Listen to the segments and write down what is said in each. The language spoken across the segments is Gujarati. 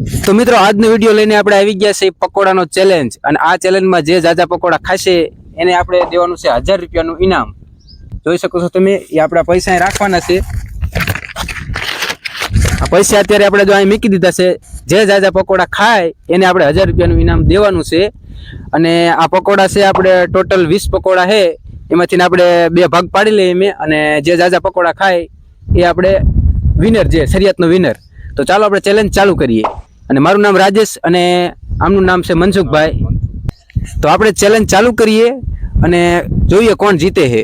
તો મિત્રો આજનો વિડીયો લઈને આપણે આવી ગયા છે પકોડાનો ચેલેન્જ, અને આ ચેલેન્જમાં જે જાજા પકોડા ખાશે એને આપણે દેવાનું છે 1000 રૂપિયાનું ઇનામ. જોઈ શકો છો તમે, એ આપણા પૈસા રાખવાના છે. આ પૈસા અત્યારે આપણે જો અહીં મૂકી દીધા છે. જે જાજા પકોડા ખાય એને આપણે 1000 રૂપિયાનું ઇનામ દેવાનું છે. અને આ પકોડા છે આપણે ટોટલ 20 પકોડા છે, એમાંથી આપણે 2 ભાગ પાડી લઈએ મેં, અને જે જાજા પકોડા ખાય એ આપણે વિનર, જે શરિયાતનો વિનર. તો ચાલો આપણે ચેલેન્જ ચાલુ કરીએ. અને મારું નામ રાજેશ અને આમનું નામ છે મનસુખભાઈ. તો આપણે ચેલેન્જ ચાલુ કરીએ અને જોઈએ કોણ જીતે છે.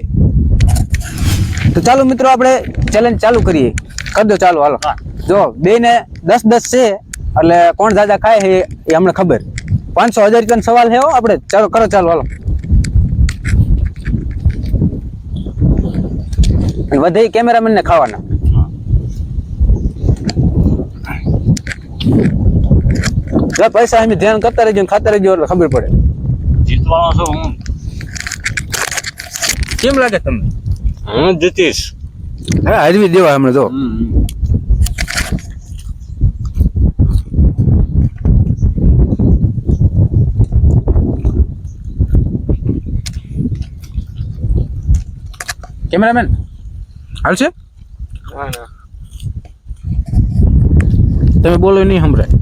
તો ચાલો મિત્રો આપણે ચેલેન્જ ચાલુ કરીએ. કરી દો ચાલો, હાલો. જો બેને 10-10 છે, એટલે કોણ જાજા ખાય છે એ અમને ખબર. 500-1000 રૂપિયાનો સવાલ છે આપણે. ચાલો કરો, ચાલો હાલો. વધે કેમેરામેન ને ખાવાના. પૈસા અમે ધ્યાન કરતા રહેજો, ખાતા રહેજો, એટલે ખબર પડે. જીતવાનો છો હું. કેમ લાગે તમને? હું જીતીશ. હા, હરવી દેવા હમણાં જો. કેમેરામેન હાલશે? તમે બોલો નહીં સંભળાય.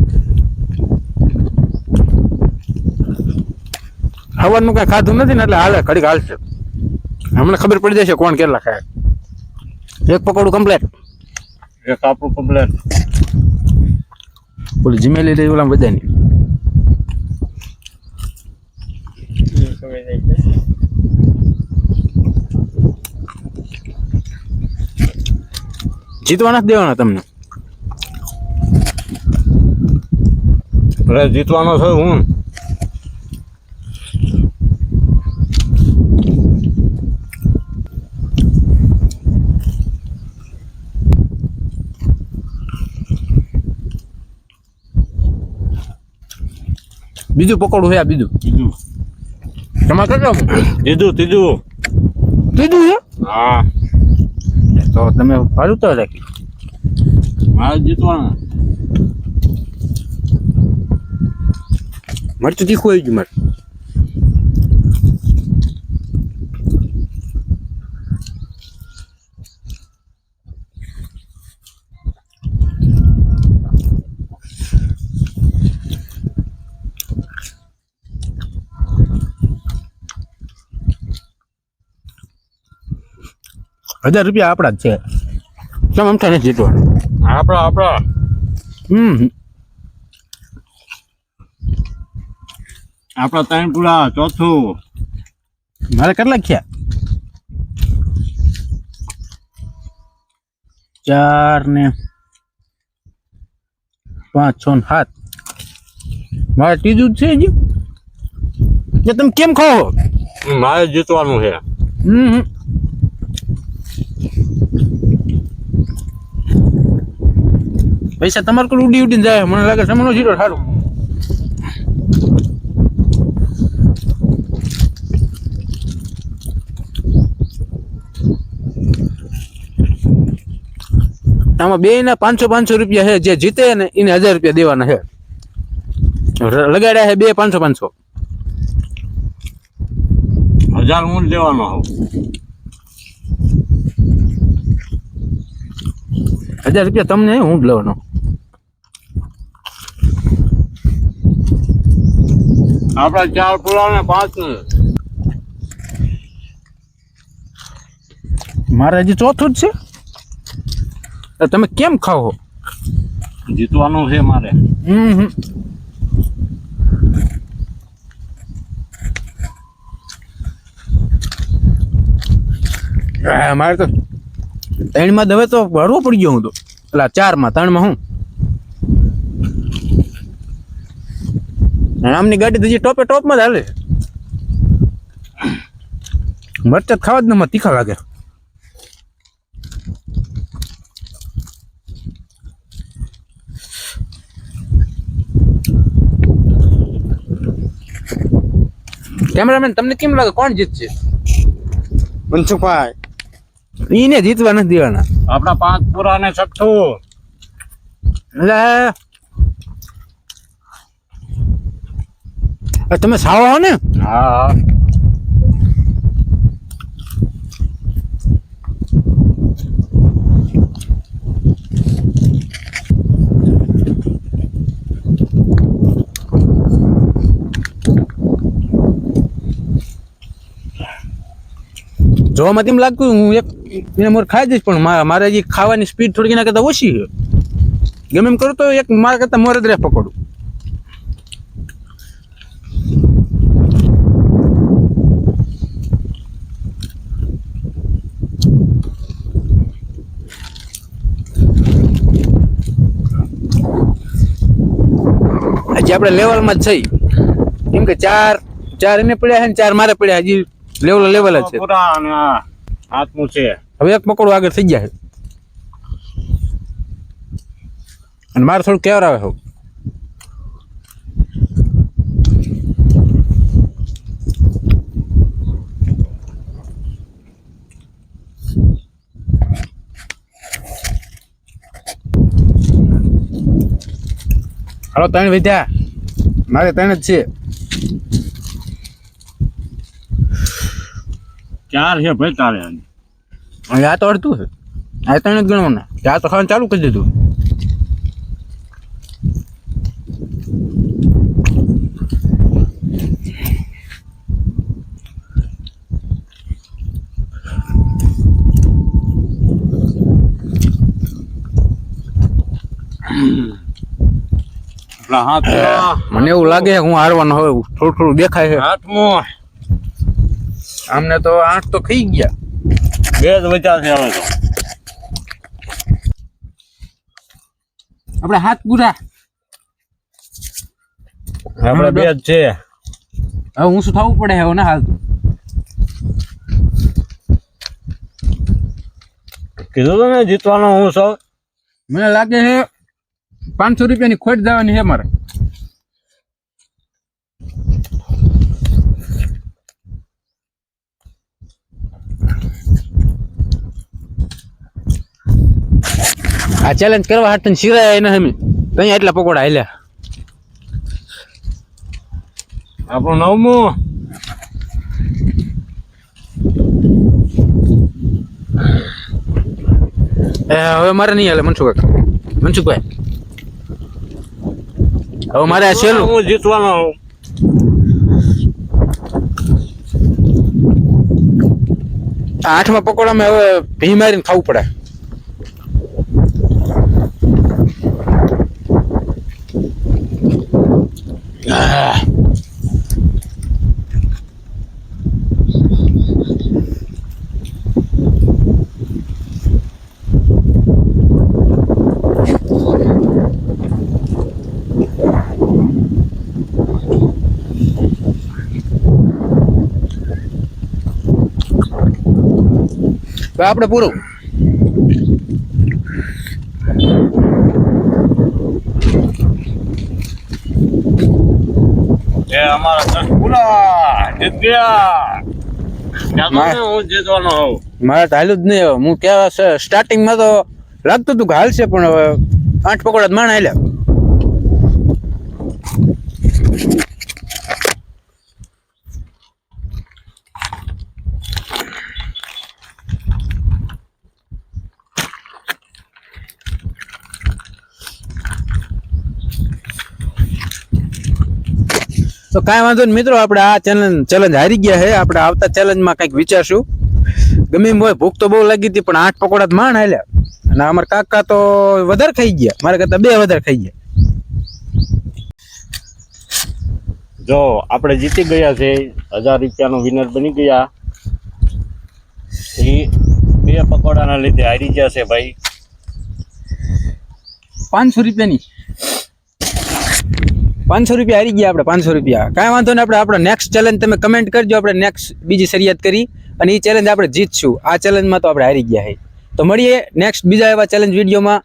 હવાનું કઈ ખાધું નથી ને, એટલે હાલે, ઘડીક હાલશે. હમણાં ખબર પડી જશે કોણ કેટલા ખાય. એક પકોડું કમ્પ્લેટ. એક આપણું કમ્પ્લેટ. બોલી જીમેલી રહી ઓલા બધાની. જીતવા નથી દેવાના તમને. અરે જીતવાનો છે હું. બીજું પકોડું છે આ, બીજું. તમારે કેટલા? ત્રીજું ત્રીજું છે? હા. તો તમે સારું તો રાખી. મારે જીતવાનું. મરચું તીખું આવી ગયું મારે. ₹1000 આપણા જ છે. કેમ અમથા નથી જીતવાનું? આપણા આપણા 3 પૂરા, ચોથું. મારે કેટલા થયા? 4 ને 5, 6 ને 7. મારે ત્રીજું જ છે હજી. કે તમે કેમ ખાઓ? મારે જીતવાનું છે. પૈસા તમારે કોઈ ઉડીને જાય. મને લાગે સમનો જીરો સારું. આમાં બે ના 500 રૂપિયા છે. જે જીતે ને એને 1000 રૂપિયા દેવાના છે. લગાડ્યા છે બે 500. 1000 હું દેવાનો હોઉં. 1000 રૂપિયા તમને હું જ લેવાનો. આપડા 4 પૂરા ને 5 ને. મારે હજી ચોથું જ છે. તમે કેમ ખાઓ? જીતવાનું છે મારે. મારે તો 3 માં દવે તો ભરવો પડી ગયો હું તો. એટલે 4 માં 3 માં હું. આમની ગાડી તો હજી ટોપમાં જ હાલે. મરચાં ખાવા જ ને તીખા લાગે. કેમેરામેન તમને કેમ લાગે કોણ જીતશે? મનસુખભાઈ. એને જીતવા નથી દેવાના. આપણા 5 પૂરા ને 6. એટલે તમે સાવ હો ને? હા જોવામાં તેમ લાગતું હું એક એને મોર ખાઈ દઈશ, પણ મારે હજી ખાવાની સ્પીડ થોડી એના કરતાં ઓછી છે. ગમે એમ કરું તો એક મારા કરતાં મોર જ રહે પકોડું. હજી આપણે લેવલમાં જ થઈ, કેમ કે ચાર એને પડ્યા છે ને 4 મારે પડ્યા. હજી લેવલ જ છે. પૂરા અને આ હાથનું છે. હવે એક પકોડું આગળ થઈ ગયા છે અને મારે થોડું કેવર આવે છે. હાલો 3 વધ્યા, મારે 3 જ છે. 4 છે ભાઈ તારે. અને આ તો અડધું છે, આ 3 જ ગણવાના. આ તો ખાવાનું ચાલુ કરી દીધું. આપણા હાથ મને એવું લાગે છે હું હારવાનો હવે. થોડું દેખાય છે. હાથમાં આમને તો 8 તો ખાઈ ગયા. 2 જ બચ્યા છે હવે તો. આપણે હાથ પૂરા. આપણે 2 જ છે. હવે હું શું થવું પડે હવે ને હાલ. કીધું તો ને જીતવાનો હું સૌ. મને લાગે છે 500 રૂપિયાની ખોટ જવાની છે મારે. આ ચેલેન્જ કરવા હાથ શિરાય એને હમી ત્યાં એટલા પકોડા હાલ્યા. આપણું 9મું. હવે મારે નહીં હાલે મનસુખભાઈ. હવે મારે આ છેલ્લું. હું જીતવાનો. 8મા પકોડામાં હવે ભી મારીને ખાવું પડે. તો આપણે પૂરું. એ અમારા 10 પૂરા જીત ગયા. હું જીતવાનો હોઉં. મારે તો હાલ્યું જ નહીં. હવે હું કેવા સ્ટાર્ટિંગમાં તો લાગતું હતું કે હાલશે, પણ હવે 8 પકોડા જ માણ હાલ્યા. તો કાંઈ વાંધો નહીં મિત્રો, આપણે આ ચેલેન્જ હારી ગયા છે. આપણે આવતા ચેલેન્જમાં કંઈક વિચારશું. ગમે એમ હોય, ભૂખ તો બહુ લાગી હતી, પણ 8 પકોડા જ માણ હાલ્યા. અને અમારા કાકા તો વધારે ખાઈ ગયા, મારા કરતા 2 વધારે ખાઈ ગયા. જો આપણે જીતી ગયા છે, 1000 રૂપિયાનો વિનર બની ગયા. એ 2 પકોડાના લીધે હારી ગયા છે ભાઈ. 500 રૂપિયાની 500 રૂપિયા હારી ગયા આપણે. 500 રૂપિયા કાંઈ વાંધો નહીં. આપણે નેક્સ્ટ ચેલેન્જ તમે કમેન્ટ કરજો, આપણે નેક્સ્ટ બીજી શરૂઆત કરી અને એ ચેલેન્જ આપણે જીતશું. આ ચેલેન્જમાં તો આપણે હારી ગયા છે. તો મળીએ નેક્સ્ટ બીજા એવા ચેલેન્જ વિડીયોમાં.